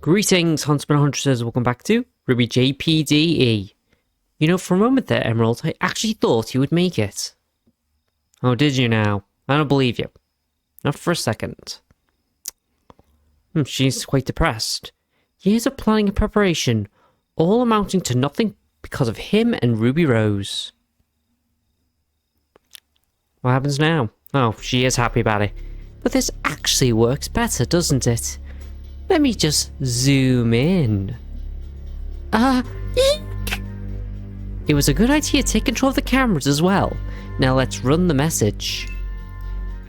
Greetings, Huntsman Huntresses. Welcome back to RWBY-JPDE. You know, for a moment there, Emerald, I actually thought you would make it. Oh, did you now? I don't believe you. Not for a second. She's quite depressed. Years of planning and preparation, all amounting to nothing because of him and Ruby Rose. What happens now? Oh, she is happy about it. But this actually works better, doesn't it? Let me just zoom in. Eek! It was a good idea to take control of the cameras as well. Now let's run the message.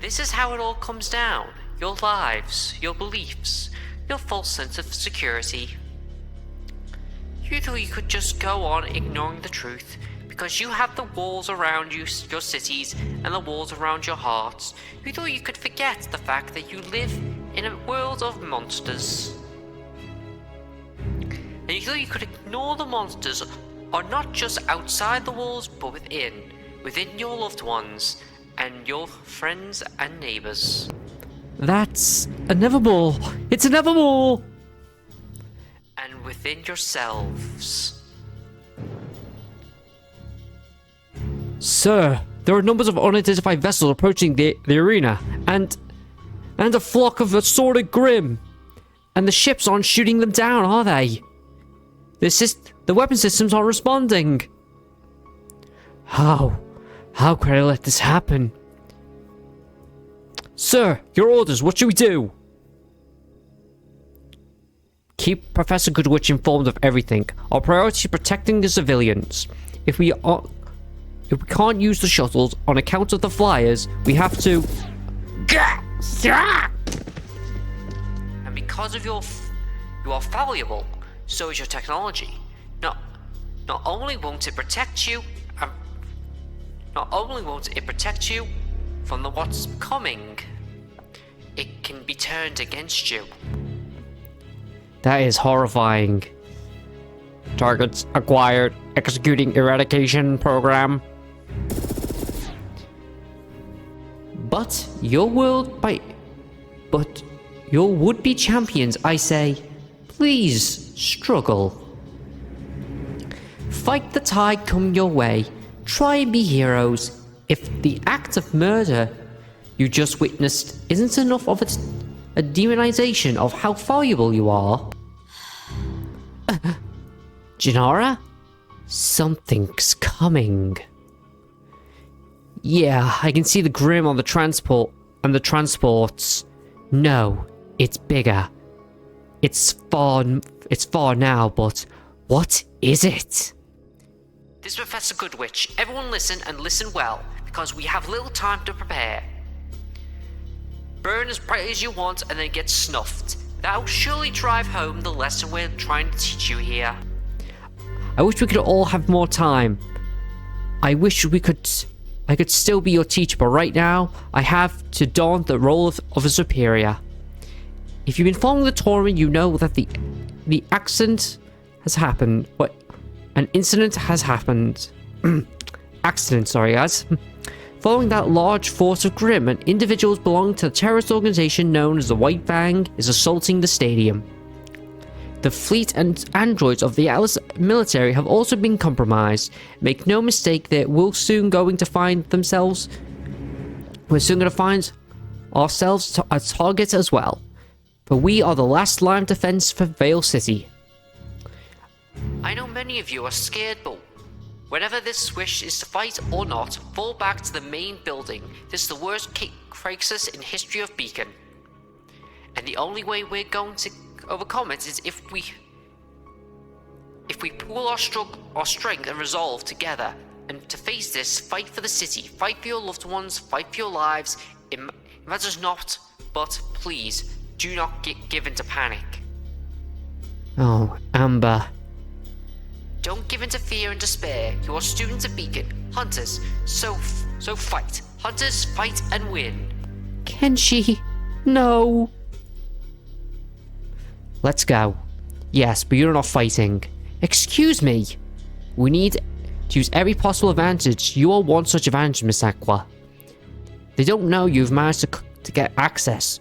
This is how it all comes down. Your lives, your beliefs, your false sense of security. You thought you could just go on ignoring the truth because you have the walls around you, your cities, and the walls around your hearts. You thought you could forget the fact that you live in a world of monsters. And you thought you could ignore the monsters are not just outside the walls, but within your loved ones, and your friends and neighbors. That's inevitable. It's inevitable. And within yourselves. Sir, there are numbers of unidentified vessels approaching the arena, and a flock of assorted Grim. And the ships aren't shooting them down, are they? The weapon systems aren't responding. How could I let this happen? Sir, your orders, what should we do? Keep Professor Goodwitch informed of everything. Our priority is protecting the civilians. If we can't use the shuttles on account of the flyers, we have to... And because of you are valuable, so is your technology. Not only won't it protect you, from what's coming, it can be turned against you. That is horrifying. Targets acquired. Executing eradication program. But your would-be champions, I say, please struggle. Fight the tide coming your way. Try and be heroes. If the act of murder you just witnessed isn't enough of a demonization of how valuable you are. Janara? Something's coming. Yeah, I can see the Grim on the transport and the transports. No, it's bigger. It's far now, but what is it? This is Professor Goodwitch. Everyone listen and listen well, because we have little time to prepare. Burn as brightly as you want and then get snuffed. That'll surely drive home the lesson we're trying to teach you here. I wish we could all have more time. I wish I could still be your teacher, but right now, I have to don the role of a superior. If you've been following the tournament, you know that the accident has happened. An incident has happened. Accident, sorry guys. Following that large force of Grim and individuals belonging to the terrorist organization known as the White Fang is assaulting the stadium. The fleet and androids of the Atlas military have also been compromised. Make no mistake that we're soon going to find ourselves a target as well. But we are the last line of defense for Vale City. I know many of you are scared, but whenever this wish is to fight or not, fall back to the main building. This is the worst crisis in history of Beacon. And the only way we're going to overcome it is if we pool our strength and resolve together. And to face this, fight for the city, fight for your loved ones, fight for your lives. It matters not, but please, do not give in to panic. Oh, Amber. Don't give in to fear and despair. You are students of Beacon, hunters, so fight. Hunters, fight and win. Can she? No. Let's go. Yes, but you're not fighting. Excuse me. We need to use every possible advantage. You are one such advantage, Miss Aqua. They don't know you've managed to get access.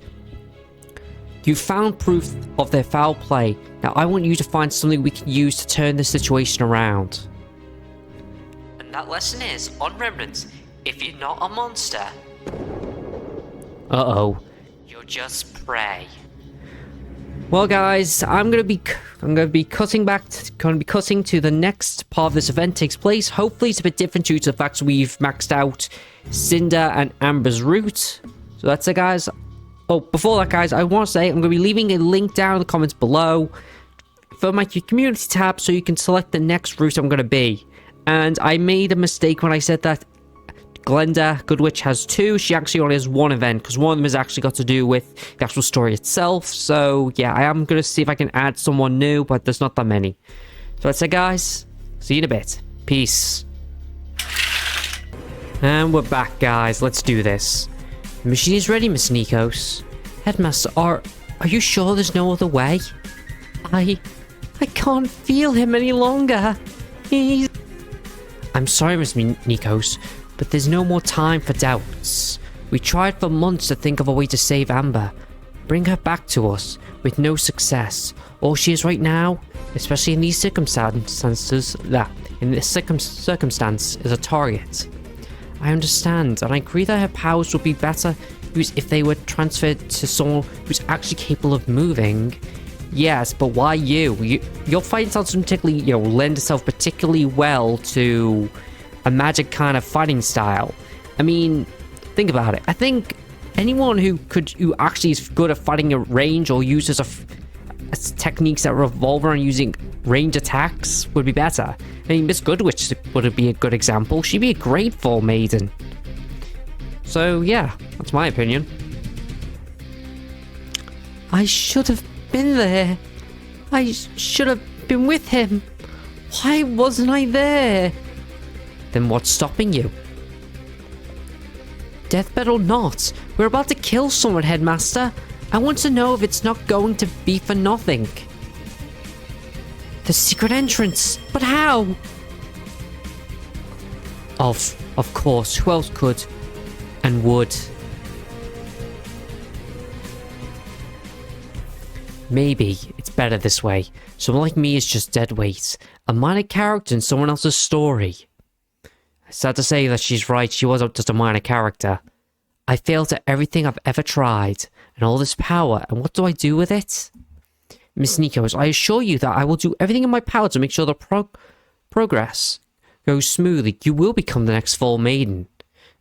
You found proof of their foul play. Now I want you to find something we can use to turn the situation around. And that lesson is, on Remnant, if you're not a monster... Uh-oh. You're just prey. Well, guys, I'm gonna be cutting to the next part of this event takes place. Hopefully, it's a bit different due to the fact we've maxed out Cinder and Amber's route. So that's it, guys. Oh, before that, guys, I want to say I'm gonna be leaving a link down in the comments below for my community tab, so you can select the next route I'm gonna be. And I made a mistake when I said that Glenda Goodwitch has 2. She actually only has 1 event, because one of them has actually got to do with the actual story itself. So yeah, I am going to see if I can add someone new, but there's not that many. So that's it, guys. See you in a bit. Peace. And we're back, guys. Let's do this. The machine is ready, Miss Nikos. Headmaster, are you sure there's no other way? I can't feel him any longer. I'm sorry, Miss Nikos, but there's no more time for doubts. We tried for months to think of a way to save Amber. Bring her back to us, with no success. All she is right now, especially in these circumstance, is a target. I understand, and I agree that her powers would be better used if they were transferred to someone who's actually capable of moving. Yes, but why you? Your fighting style doesn't particularly, lend itself particularly well to a magic kind of fighting style. I mean, think about it. I think anyone who actually is good at fighting at range or uses techniques that revolve around using range attacks would be better. I mean, Miss Goodwitch would be a good example. She'd be a great Fall Maiden. So yeah, that's my opinion. I should have been there. I should have been with him. Why wasn't I there? Then what's stopping you? Deathbed or not, we're about to kill someone, Headmaster. I want to know if it's not going to be for nothing. The secret entrance, but how? Of course, who else could and would? Maybe it's better this way. Someone like me is just dead weight, a minor character in someone else's story. Sad to say that she's right, she was just a minor character. I failed at everything I've ever tried, and all this power, and what do I do with it? Miss Nikos, I assure you that I will do everything in my power to make sure the progress goes smoothly. You will become the next Fall Maiden.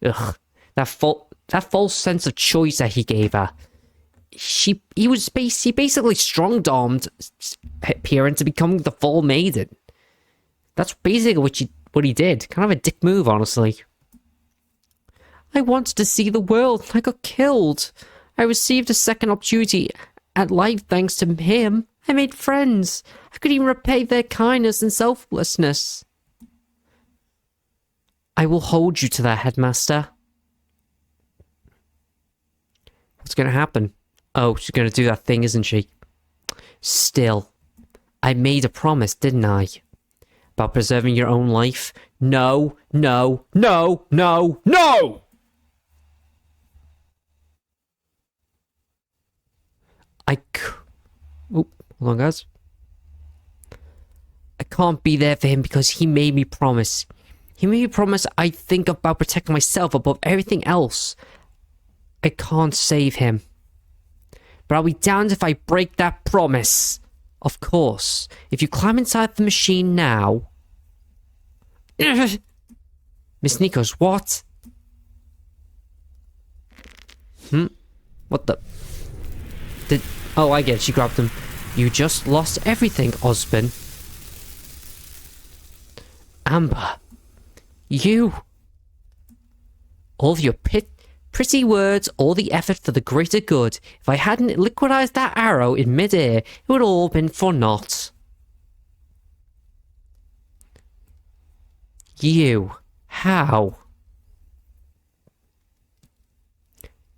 Ugh, that false sense of choice that he gave her. He basically strong-domed Piran to becoming the Fall Maiden. That's basically what he did. Kind of a dick move, honestly. I wanted to see the world. I got killed. I received a second opportunity at life thanks to him. I made friends. I could even repay their kindness and selflessness. I will hold you to that, Headmaster. What's going to happen? Oh, she's going to do that thing, isn't she? Still, I made a promise, didn't I? About preserving your own life? No, no, no, no, no! Oh, hold on, guys. I can't be there for him because he made me promise. He made me promise I'd think about protecting myself above everything else. I can't save him. But I'll be damned if I break that promise. Of course. If you climb inside the machine now... Miss Nikos, what? What the... Oh, I get it. She grabbed them. You just lost everything, Ozpin. Amber. You. All of your pretty words, all the effort for the greater good. If I hadn't liquidized that arrow in midair, it would all been for naught. You. How?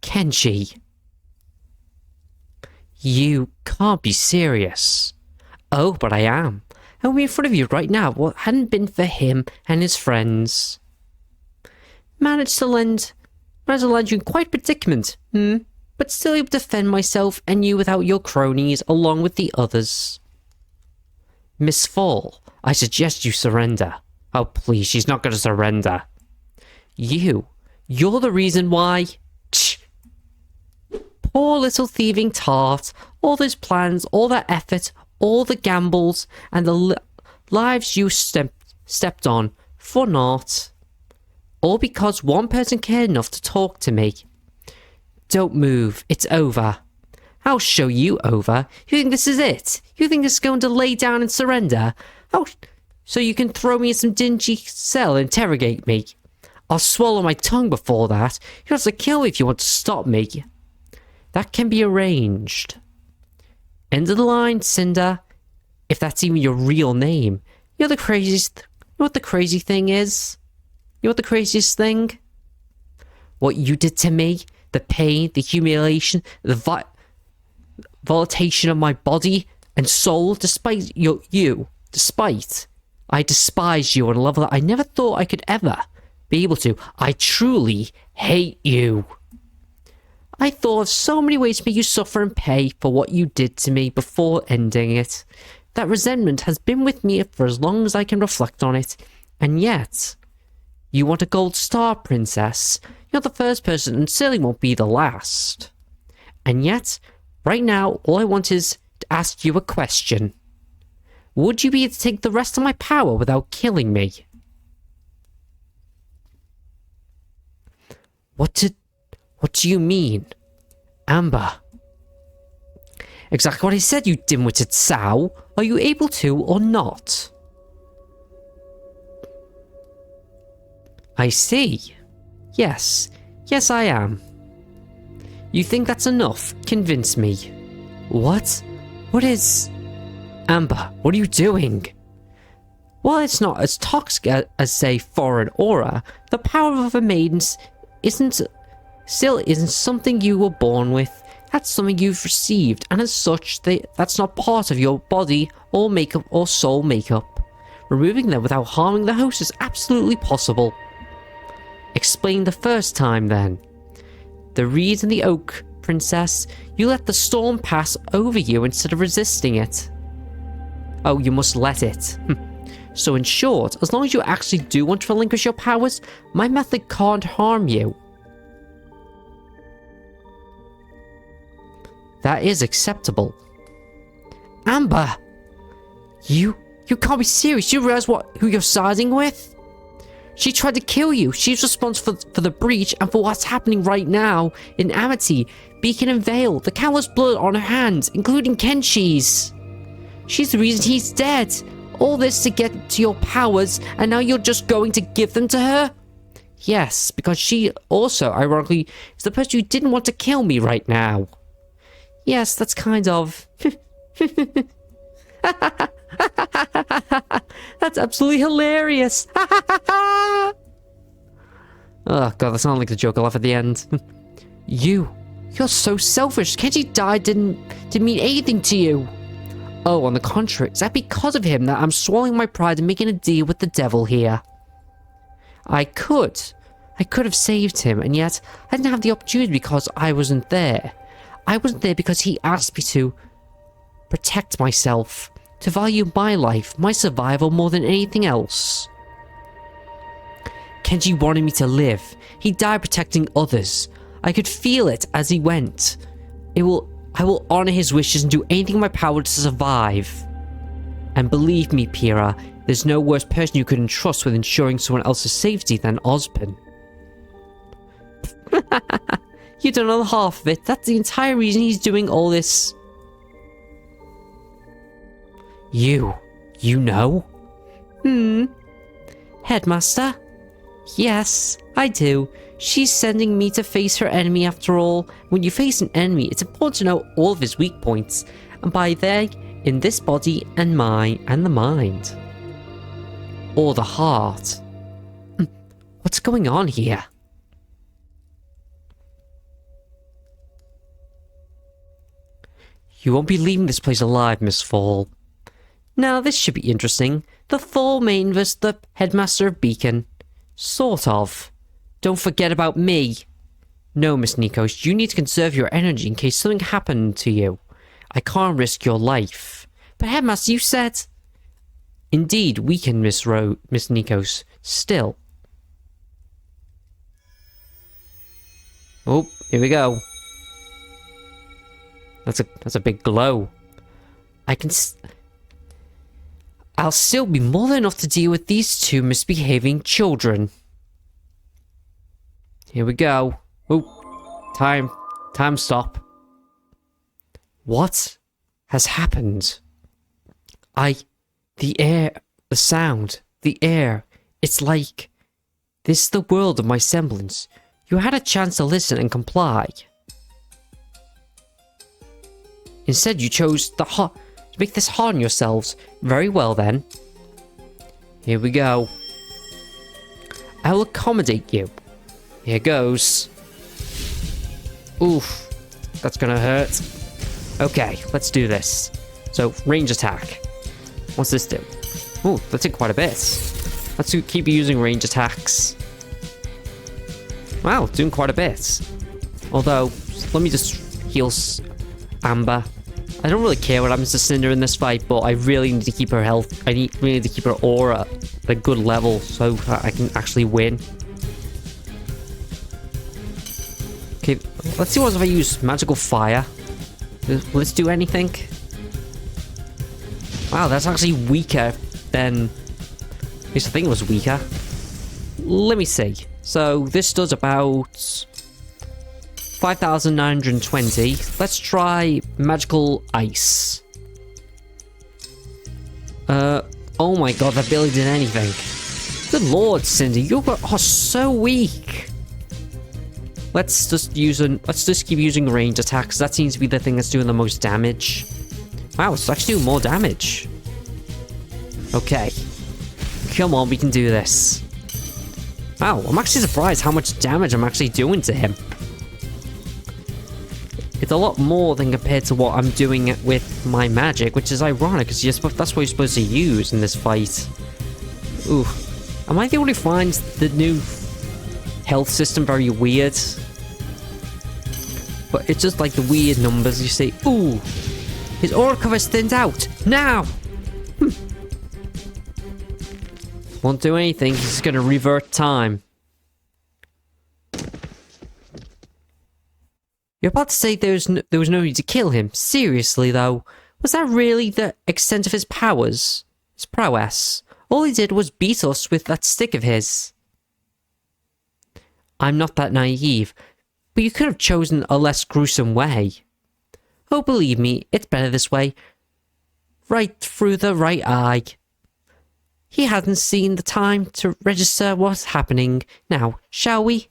Kenshi. You can't be serious. Oh, but I am. I'll be in front of you right now. What hadn't been for him and his friends. Managed to land you in quite a predicament. But but still able to defend myself and you without your cronies along with the others. Miss Fall, I suggest you surrender. Oh, please, she's not going to surrender. You're the reason why... Poor little thieving tart, all those plans, all that effort, all the gambles, and the lives you stepped on, for naught. All because one person cared enough to talk to me. Don't move, it's over. I'll show you over. You think this is it? You think it's going to lay down and surrender? Oh, so you can throw me in some dingy cell and interrogate me. I'll swallow my tongue before that. You have to kill me if you want to stop me. That can be arranged. End of the line, Cinder. If that's even your real name. You know the craziest... You know what the crazy thing is? You know what the craziest thing? What you did to me? The pain, the humiliation, the volatilization of my body and soul, despite I despise you on a level that I never thought I could ever be able to. I truly hate you. I thought of so many ways to make you suffer and pay for what you did to me before ending it. That resentment has been with me for as long as I can reflect on it. And yet, you want a gold star, princess. You're the first person and certainly won't be the last. And yet, right now, all I want is to ask you a question. Would you be able to take the rest of my power without killing me? What do you mean? Amber. Exactly what I said, you dim-witted sow. Are you able to or not? I see. Yes. Yes, I am. You think that's enough? Convince me. What? What is... Amber, what are you doing? While it's not as toxic as, say, foreign aura, the power of a maiden still isn't something you were born with. That's something you've received, and as such, that's not part of your body or makeup or soul makeup. Removing them without harming the host is absolutely possible. Explain the first time, then. The reed and the oak, princess. You let the storm pass over you instead of resisting it. Oh, you must let it. So in short, as long as you actually do want to relinquish your powers, my method can't harm you. That is acceptable. Amber! You can't be serious. You realize who you're siding with? She tried to kill you. She's responsible for the breach and for what's happening right now in Amity, Beacon and Vale, the countless blood on her hands, including Kenshi's. She's the reason he's dead. All this to get to your powers, and now you're just going to give them to her? Yes, because she also, ironically, is the person who didn't want to kill me right now. Yes, that's kind of... That's absolutely hilarious. Oh god, that sounded like the joke I laugh at the end. You're so selfish. Kenji died didn't mean anything to you. Oh, on the contrary, is that because of him that I'm swallowing my pride and making a deal with the devil here? I could have saved him, and yet I didn't have the opportunity because I wasn't there. I wasn't there because he asked me to protect myself, to value my life, my survival more than anything else. Kenji wanted me to live. He died protecting others. I could feel it as he went. I will honor his wishes and do anything in my power to survive. And believe me, Pyrrha, there's no worse person you could entrust with ensuring someone else's safety than Ozpin. You don't know the half of it. That's the entire reason he's doing all this. You know? Headmaster? Yes, I do. She's sending me to face her enemy after all. When you face an enemy, it's important to know all of his weak points. And by they, in this body and mine and the mind. Or the heart. What's going on here? You won't be leaving this place alive, Miss Fall. Now, this should be interesting. The Fall Maiden vs. the Headmaster of Beacon. Sort of. Don't forget about me. No, Miss Nikos, you need to conserve your energy in case something happened to you. I can't risk your life. But Headmaster, you said... Indeed, we can, Miss Nikos. Still. Oh, here we go. That's a big glow. I'll still be more than enough to deal with these two misbehaving children. Here we go. Oh, time stop. What has happened? The air, the sound, the air. It's like this is the world of my semblance. You had a chance to listen and comply. Instead, you chose to make this hard on yourselves. Very well, then. Here we go. I will accommodate you. Here goes. Oof. That's gonna hurt. Okay, let's do this. So, range attack. What's this do? Ooh, that did quite a bit. Let's keep using range attacks. Wow, doing quite a bit. Although, let me just heal Amber. I don't really care what happens to Cinder in this fight, but I really need to keep her health. I really need to keep her aura at a good level so I can actually win. Okay, let's see what if I use magical fire. Will this do anything? Wow, that's actually weaker than... At least I think it was weaker. Let me see. So, this does about... 5,920. Let's try magical ice. Oh my god, that barely did anything. Good lord, Cinder, you are so weak. Let's just keep using range attacks. That seems to be the thing that's doing the most damage. Wow, it's actually doing more damage. Okay. Come on, we can do this. Wow, I'm actually surprised how much damage I'm actually doing to him. It's a lot more than compared to what I'm doing with my magic, which is ironic, because that's what you're supposed to use in this fight. Ooh. Am I the only who finds the new health system very weird? But it's just like the weird numbers you see. Ooh! His aura cover thinned out! Now! Won't do anything, he's just gonna revert time. You're about to say there was no need to kill him. Seriously, though. Was that really the extent of his powers? His prowess? All he did was beat us with that stick of his. I'm not that naive, but you could have chosen a less gruesome way. Oh, believe me, it's better this way. Right through the right eye. He hadn't seen the time to register what's happening. Now, shall we?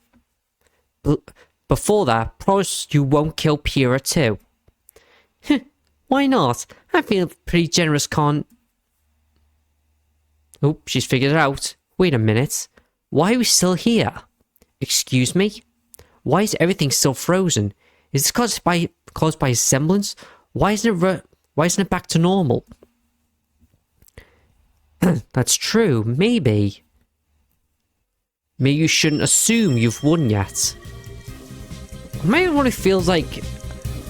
Before that, promise you won't kill Pyrrha too. Why not? I feel pretty generous, Oh, she's figured it out. Wait a minute. Why are we still here? Excuse me? Why is everything still frozen? Is this caused by his semblance? Why isn't it back to normal? That's true, maybe. Maybe you shouldn't assume you've won yet. Maybe what it feels like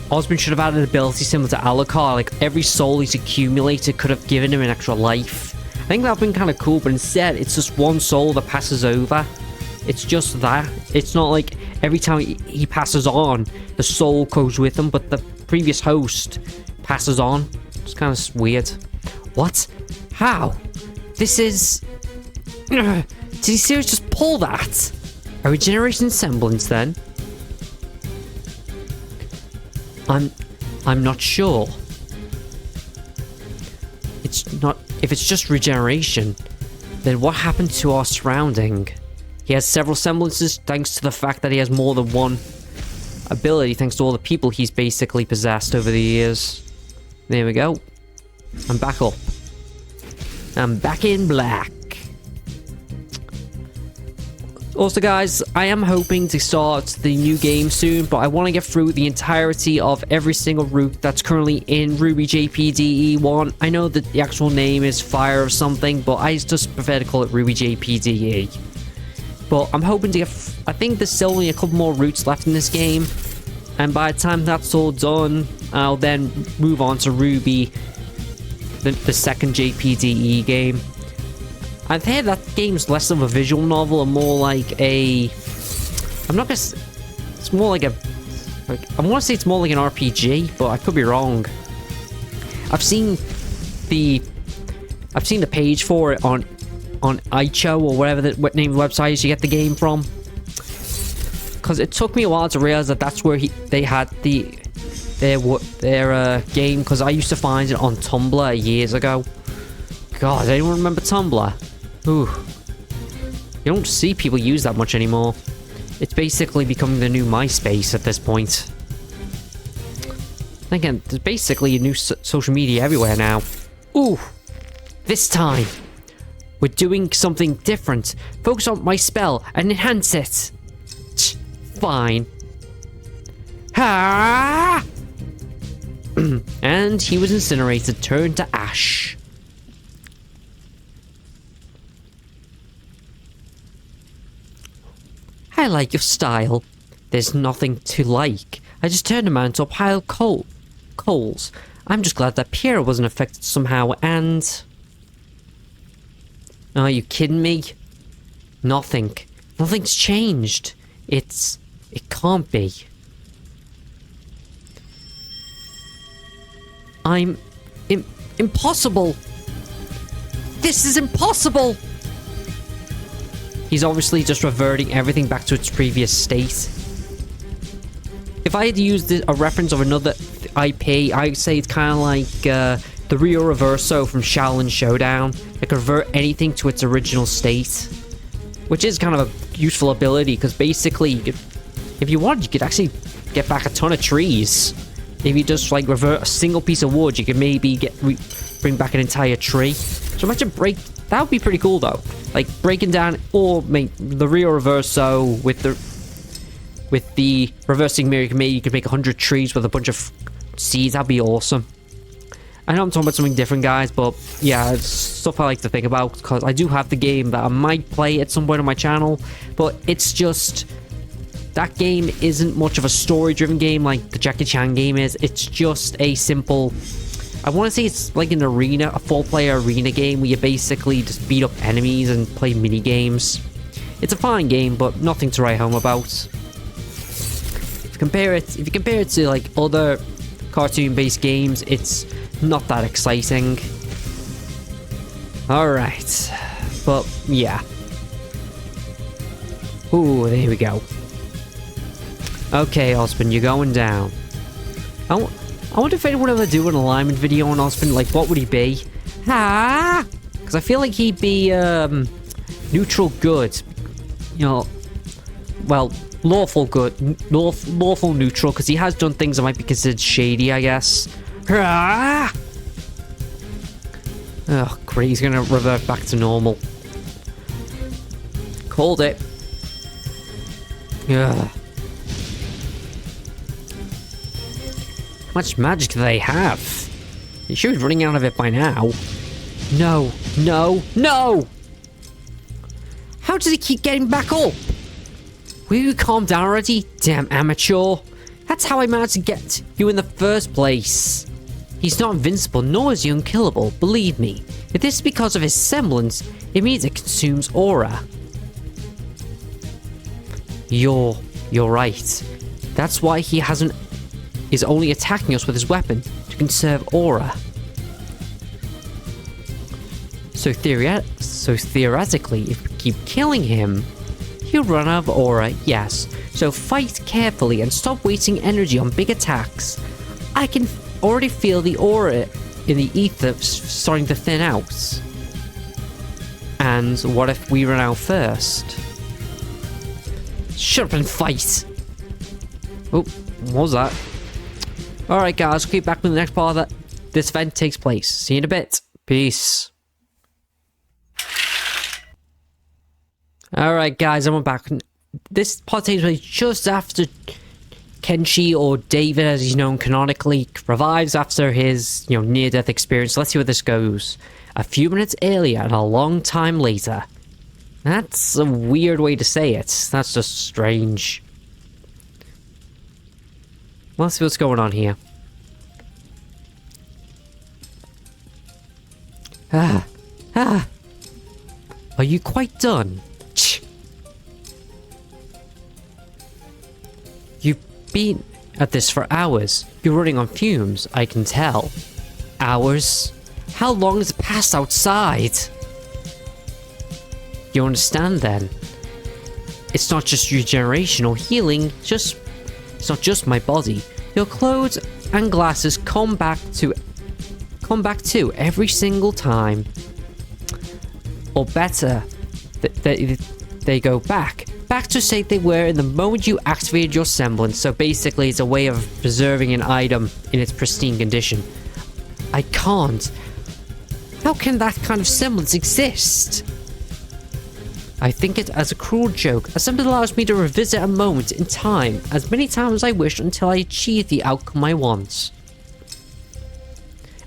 Ozpin should have had an ability similar to Alucard, like every soul he's accumulated could have given him an extra life. I think that would have been kind of cool, but instead it's just one soul that passes over. It's just that. It's not like every time he passes on, the soul goes with him, but the previous host passes on. It's kind of weird. What? How? This is... Did he seriously just pull that? A regeneration semblance then? I'm not sure. If it's just regeneration, then what happened to our surrounding? He has several semblances thanks to the fact that he has more than one ability thanks to all the people he's basically possessed over the years. There we go. I'm back up. I'm back in black. Also, guys, I am hoping to start the new game soon, but I want to get through the entirety of every single route that's currently in RWBY-JPDE 1. I know that the actual name is Fire or something, but I just prefer to call it RWBY-JPDE. But I'm hoping to get I think there's still only a couple more routes left in this game. And by the time that's all done, I'll then move on to RWBY, the second JPDE game. I've heard that game's less of a visual novel and more like a... I'm not gonna... It's more like a... I want to say it's more like an RPG, but I could be wrong. I've seen the page for it on iCho or whatever what name of the website is you get the game from. Because it took me a while to realize that that's where they had their game. Because I used to find it on Tumblr years ago. God, anyone remember Tumblr? Ooh, you don't see people use that much anymore. It's basically becoming the new MySpace at this point. Again, there's basically a new social media everywhere now. Ooh, this time we're doing something different. Focus on my spell and enhance it. Fine. Ha! And he was incinerated, turned to ash. I like your style. There's nothing to like. I just turned a man to a pile of coals. I'm just glad that Pierre wasn't affected somehow, and... Are you kidding me? Nothing's changed. It can't be. Impossible! This is impossible! He's obviously just reverting everything back to its previous state. If I had used a reference of another IP, I'd say it's kind of like the Rio Reverso from Shaolin Showdown. It can revert anything to its original state. Which is kind of a useful ability, because basically, if you wanted, you could actually get back a ton of trees. If you just, like, revert a single piece of wood, you could maybe bring back an entire tree. So imagine that would be pretty cool, though. Like, breaking down, or make the Rio Reverso with the reversing mirror, you could make 100 trees with a bunch of seeds. That'd be awesome. I know I'm talking about something different, guys, but yeah, it's stuff I like to think about, because I do have the game that I might play at some point on my channel, but it's just... That game isn't much of a story-driven game like the Jackie Chan game is. It's just a simple... I want to say it's like an arena, a 4-player arena game where you basically just beat up enemies and play mini-games. It's a fine game, but nothing to write home about. If you compare it to like other cartoon-based games, it's not that exciting. Alright. But, yeah. Ooh, there we go. Okay, Ozpin, you're going down. I wonder if anyone ever do an alignment video on Ozpin. Like, what would he be? Ah! Because I feel like he'd be, neutral good. You know, well, lawful good. Lawful neutral, because he has done things that might be considered shady, I guess. Ah! Oh, great, he's gonna revert back to normal. Called it. Ugh. How much magic do they have? You should be running out of it by now. No, no, no! How does he keep getting back up? Will you calm down already, damn amateur? That's how I managed to get you in the first place. He's not invincible, nor is he unkillable, believe me. If this is because of his semblance, it means it consumes aura. You're right. That's why he is only attacking us with his weapon, to conserve aura. So theoretically, if we keep killing him, he'll run out of aura, yes. So fight carefully and stop wasting energy on big attacks. I can already feel the aura in the ether starting to thin out. And what if we run out first? Shut up and fight! Oh, what was that? Alright guys, keep back when the next part of this event takes place. See you in a bit. Peace. Alright guys, I'm back. This part takes place just after Kenshi, or David as he's known canonically, revives after his, near-death experience. Let's see where this goes. A few minutes earlier and a long time later. That's a weird way to say it. That's just strange. Let's see what's going on here. Are you quite done? You've been at this for hours. You're running on fumes, I can tell. Hours? How long has passed outside? You understand then? It's not just regeneration or healing, it's not just my body. Your clothes and glasses come back to every single time. Or better, they go back to say they were in the moment you activated your semblance. So basically it's a way of preserving an item in its pristine condition. I can't. How can that kind of semblance exist? I think it as a cruel joke, as something that allows me to revisit a moment in time as many times as I wish until I achieve the outcome I want.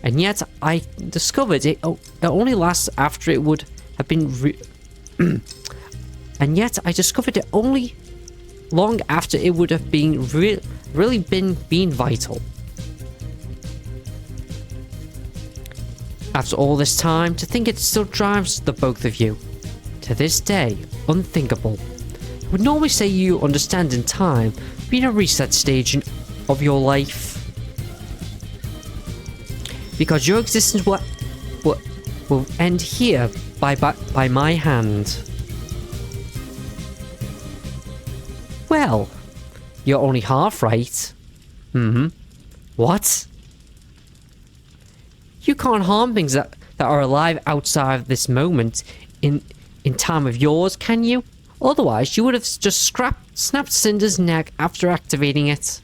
And yet, I discovered it only lasts after it would have been and yet, I discovered it only long after it would have been really been vital. After all this time, to think it still drives the both of you. To this day, unthinkable. I would normally say you understand in time, being a reset stage of your life. Because your existence will end here by my hand. Well, you're only half right. What? You can't harm things that are alive outside of this moment in time of yours, can you? Otherwise, you would have just snapped Cinder's neck after activating it.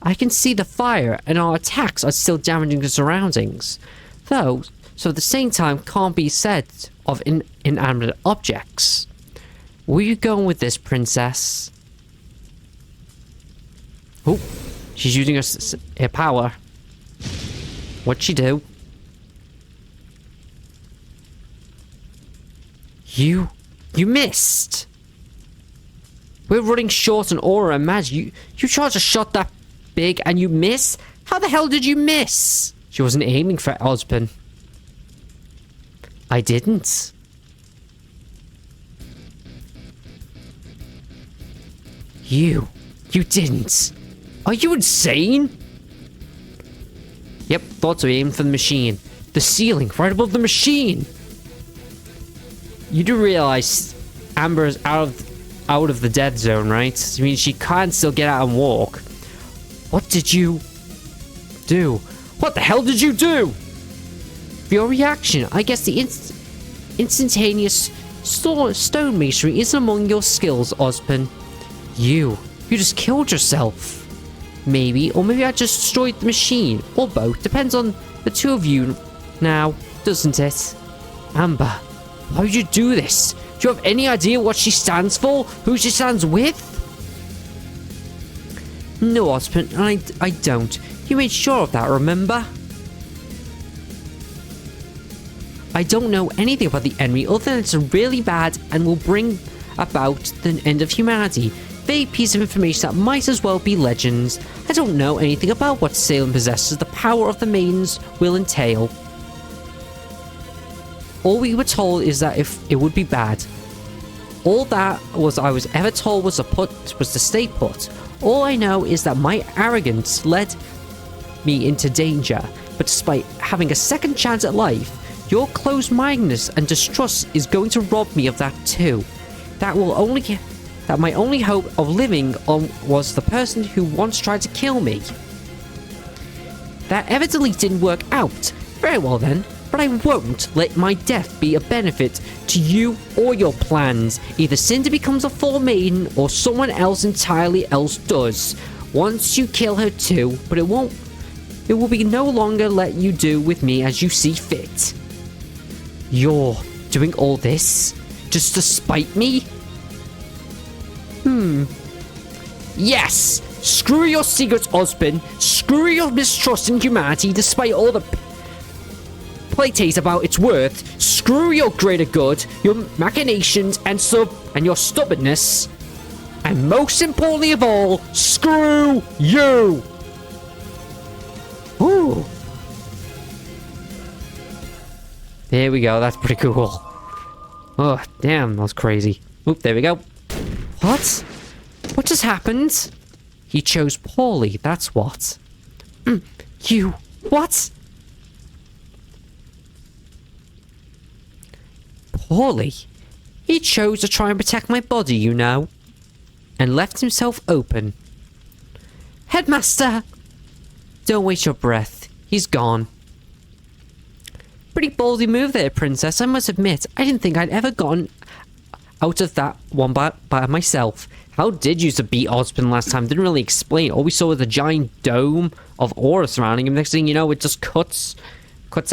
I can see the fire, and our attacks are still damaging the surroundings. Though, so at the same time can't be said of inanimate objects. Where are you going with this, princess? Oh, she's using her power. What'd she do? You missed! We're running short on aura and magic. You charged a shot that big and you miss? How the hell did you miss? She wasn't aiming for Ozpin. I didn't. You didn't. Are you insane? Yep, thought so. Aimed for the machine. The ceiling, right above the machine. You do realize Amber is out of the dead zone, right? I mean, she can't still get out and walk. What did you do? What the hell did you do? For your reaction, I guess the instantaneous stone masonry isn't among your skills, Ozpin. You just killed yourself. Maybe, or maybe I just destroyed the machine, or both. Depends on the two of you now, doesn't it? Amber, why would you do this? Do you have any idea what she stands for? Who she stands with? No, Ozpin, I don't. You made sure of that, remember? I don't know anything about the enemy other than it's really bad and will bring about the end of humanity. Vague piece of information that might as well be legends. I don't know anything about what Salem possesses the power of the maidens will entail. All we were told is that if it would be bad. All that I was ever told was to stay put. All I know is that my arrogance led me into danger, but despite having a second chance at life, your closed-mindedness and distrust is going to rob me of that too. That my only hope of living on was the person who once tried to kill me. That evidently didn't work out. Very well then, but I won't let my death be a benefit to you or your plans. Either Cinder becomes a Fall Maiden or someone else entirely else does. Once you kill her too, but it will be no longer let you do with me as you see fit. You're doing all this just to spite me? Yes! Screw your secrets, Ozpin. Screw your mistrust in humanity despite all the contemplate about its worth, screw your greater good, your machinations, and your stubbornness, and most importantly of all, screw you! Ooh. There we go, that's pretty cool. Oh, damn, that was crazy. Oop, there we go. What? What just happened? He chose poorly, that's what. You... What? Poorly? He chose to try and protect my body, you know. And left himself open. Headmaster! Don't waste your breath. He's gone. Pretty ballsy move there, Princess. I must admit, I didn't think I'd ever gotten out of that one by myself. How did you beat Ozpin last time? Didn't really explain. All we saw was a giant dome of aura surrounding him. Next thing you know, it just cuts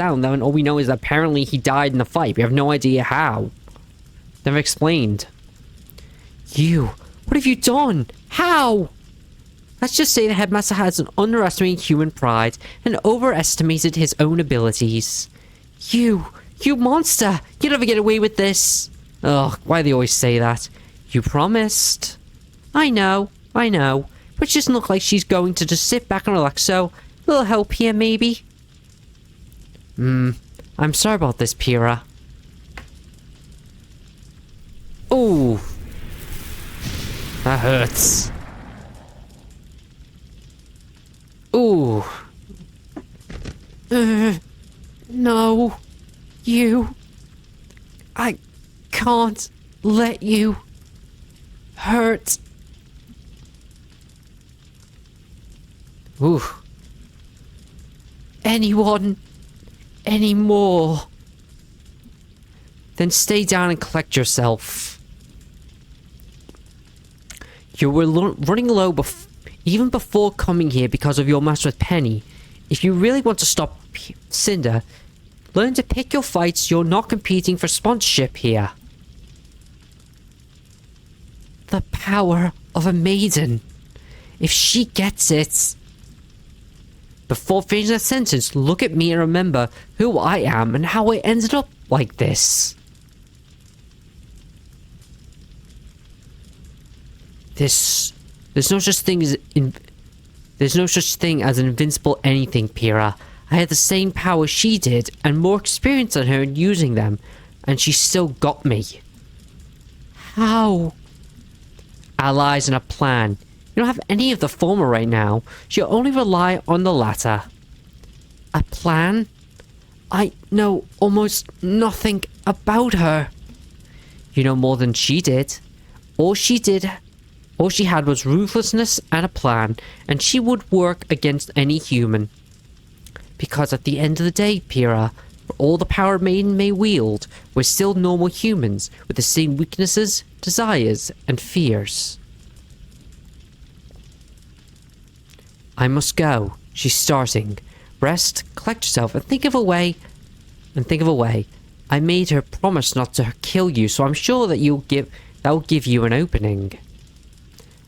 out. And then all we know is that apparently he died in the fight. We have no idea how. Never explained. You, what have you done? How? Let's just say the headmaster has an underestimated human pride and overestimated his own abilities. You monster! You'll never get away with this! Ugh, why do they always say that? You promised. I know, but it doesn't look like she's going to just sit back and relax, so a little help here, maybe? I'm sorry about this, Pyrrha. Ooh. That hurts. Ooh. No. You. I can't let you hurt. Ooh. Anyone anymore. Then stay down and collect yourself. You were running low even before coming here because of your match with Penny. If you really want to stop Cinder, learn to pick your fights. You're not competing for sponsorship here. The power of a maiden. If she gets it. Before finishing that sentence, look at me and remember who I am and how I ended up like this. There's no such thing as an invincible anything, Pyrrha. I had the same power she did and more experience than her in using them, and she still got me. How? Allies and a plan. You don't have any of the former right now. She'll only rely on the latter. A plan? I know almost nothing about her. You know more than she did. All she had was ruthlessness and a plan, and she would work against any human. Because at the end of the day, Pyrrha, for all the power Maiden may wield, we're still normal humans with the same weaknesses, desires, and fears. I must go. She's starting. Rest, collect yourself, and think of a way. I made her promise not to kill you, so I'm sure that will give you an opening.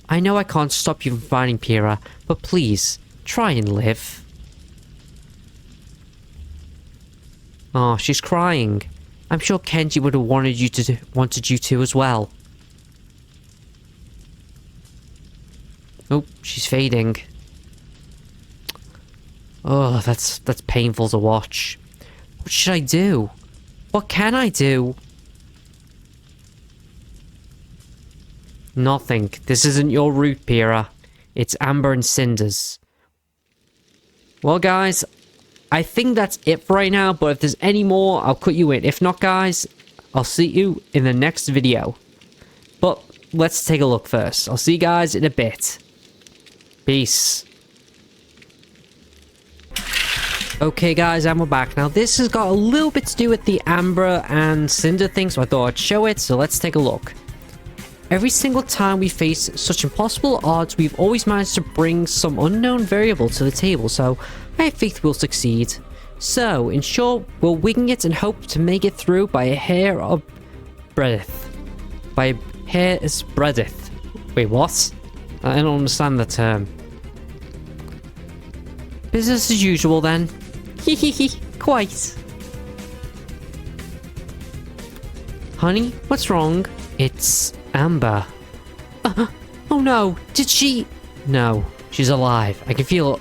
I know I can't stop you from fighting, Pyrrha, but please, try and live. Oh, she's crying. I'm sure Kenji would have wanted you to as well. Oh, she's fading. Oh, that's painful to watch. What should I do? What can I do? Nothing. This isn't your route, Pyrrha. It's Amber and Cinder's. Well, guys, I think that's it for right now, but if there's any more, I'll cut you in. If not, guys, I'll see you in the next video. But let's take a look first. I'll see you guys in a bit. Peace. Okay, guys, and we're back. Now, this has got a little bit to do with the Amber and Cinder thing, so I thought I'd show it, so let's take a look. Every single time we face such impossible odds, we've always managed to bring some unknown variable to the table, so I have faith we'll succeed. So, in short, we're winging it and hope to make it through by a hair of breadth. By a hair's breadth. Wait, what? I don't understand the term. Business as usual, then. Hehehe, quite. Honey, what's wrong? It's Amber. Oh no, did she... No, she's alive. I can feel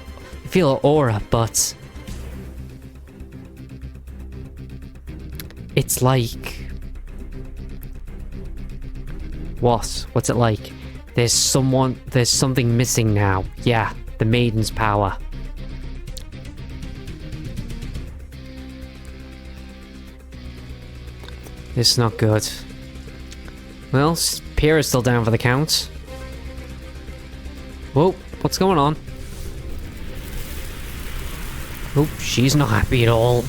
her aura, but... It's like... What? What's it like? There's something missing now. Yeah, the Maiden's power. This is not good. Well, Pyrrha's still down for the count. Whoa, what's going on? Oh, she's not happy at all.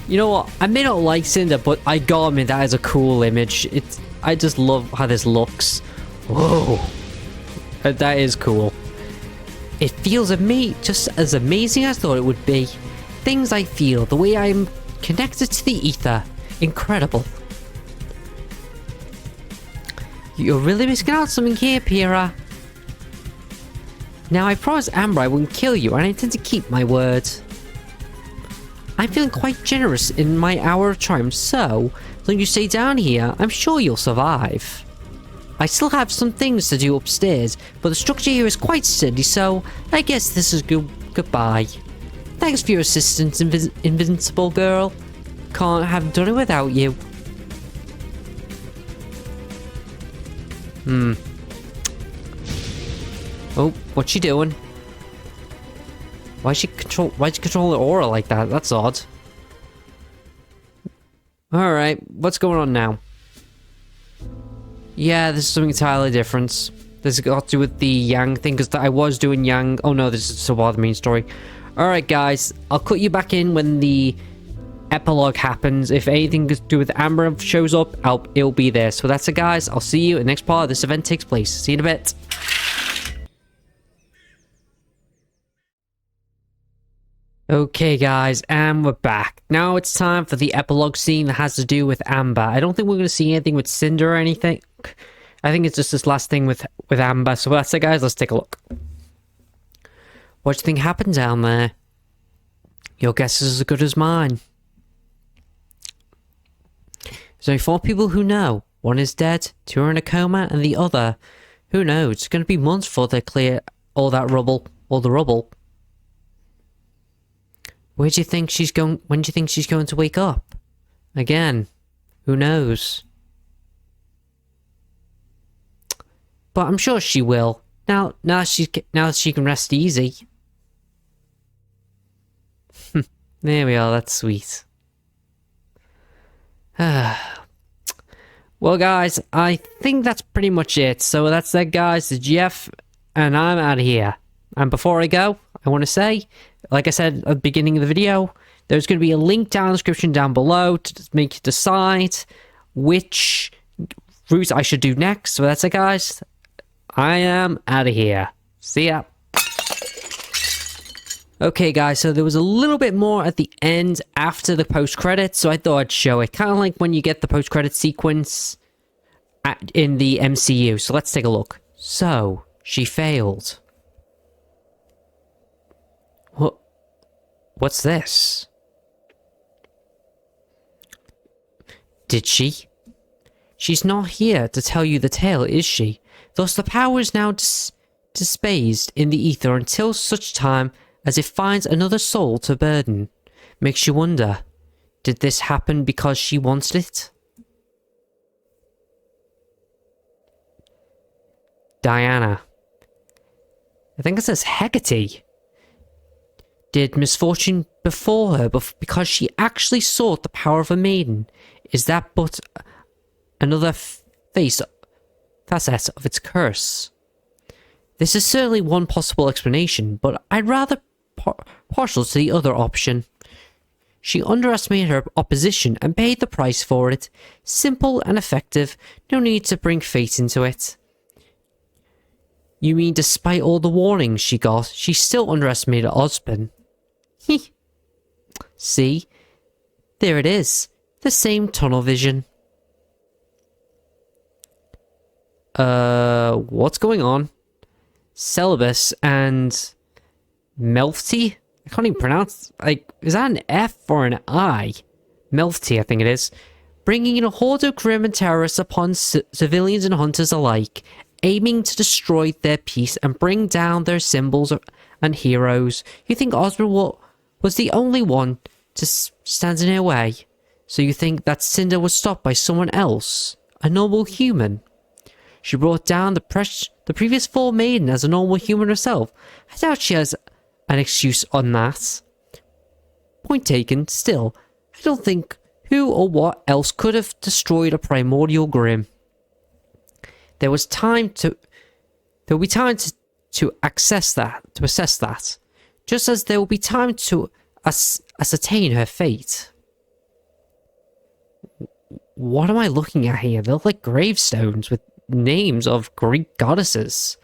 You know what? I may not like Cinder, but I gotta admit that is a cool image. I just love how this looks. Whoa. That is cool. It feels just as amazing as I thought it would be. Things I feel, the way I'm connected to the ether. Incredible. You're really missing out on something here, Pyrrha. Now, I promised Amber I wouldn't kill you, and I intend to keep my word. I'm feeling quite generous in my hour of triumph, so as long as you stay down here, I'm sure you'll survive. I still have some things to do upstairs, but the structure here is quite steady, so I guess this is goodbye. Thanks for your assistance, invincible girl. Can't have done it without you. Oh, what's she doing? Why'd she control her aura like that? That's odd. Alright, what's going on now? Yeah, this is something entirely different. This has got to do with the Yang thing, because I was doing Yang. Oh no, this is so far the main story. Alright guys, I'll cut you back in when the epilogue happens. If anything to do with Amber shows up, it'll be there. So that's it guys, I'll see you in the next part of this event takes place. See you in a bit. Okay guys, and we're back. Now it's time for the epilogue scene that has to do with Amber. I don't think we're going to see anything with Cinder or anything. I think it's just this last thing with Amber. So that's it guys, let's take a look. What do you think happened down there? Your guess is as good as mine. There's only 4 people who know. One is dead, 2 are in a coma, and the other, who knows? It's going to be months before they clear all the rubble. When do you think she's going to wake up? Again, who knows? But I'm sure she will. Now that she can rest easy. There we are, that's sweet. Well guys, I think that's pretty much it. So that's it guys, it's Jeff, and I'm out of here. And before I go, I want to say, like I said at the beginning of the video, there's going to be a link down in the description down below to make you decide which route I should do next. So that's it guys, I am out of here. See ya. Okay guys, so there was a little bit more at the end after the post-credits, so I thought I'd show it. Kind of like when you get the post-credit sequence in the MCU. So let's take a look. So, she failed. What's this? Did she? She's not here to tell you the tale, is she? Thus the power is now disposed in the ether until such time as it finds another soul to burden. Makes you wonder, did this happen because she wanted it? Diana. I think it says Hecate. Did misfortune befall her because she actually sought the power of a maiden? Is that but another facet of its curse? This is certainly one possible explanation, but I'd rather partial to the other option. She underestimated her opposition and paid the price for it. Simple and effective, no need to bring fate into it. You mean despite all the warnings she got, she still underestimated Ozpin? See? There it is. The same tunnel vision. What's going on? Celibus and Melfty? I can't even pronounce, like, is that an F or an I? Melty, I think it is, bringing in a horde of grim and terrorists upon civilians and hunters alike, aiming to destroy their peace and bring down their symbols and heroes. You think Ozpin was the only one to stand in her way? So you think that Cinder was stopped by someone else? A normal human? She brought down the previous Fall Maiden as a normal human herself. I doubt she has an excuse on that. Point taken. Still, I don't think who or what else could have destroyed a primordial Grimm. There will be time to assess that, just as there will be time to ascertain her fate. What am I looking at here? They look like gravestones with names of Greek goddesses.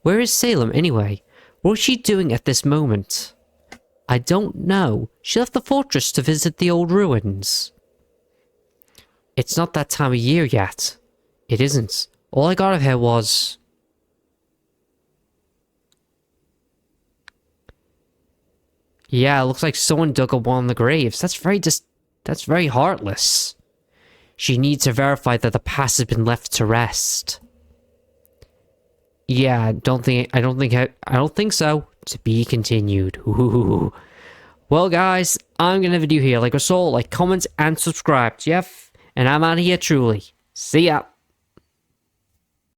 Where is Salem anyway? What is she doing at this moment? I don't know. She left the fortress to visit the old ruins. It's not that time of year yet. It isn't. All I got of her was... Yeah, it looks like someone dug up one of the graves. That's very heartless. She needs to verify that the past has been left to rest. Yeah, I don't think so. To be continued. Ooh. Well, guys, I'm gonna end the video here. Like us all, like, comment, and subscribe. Jeff, and I'm out of here truly. See ya.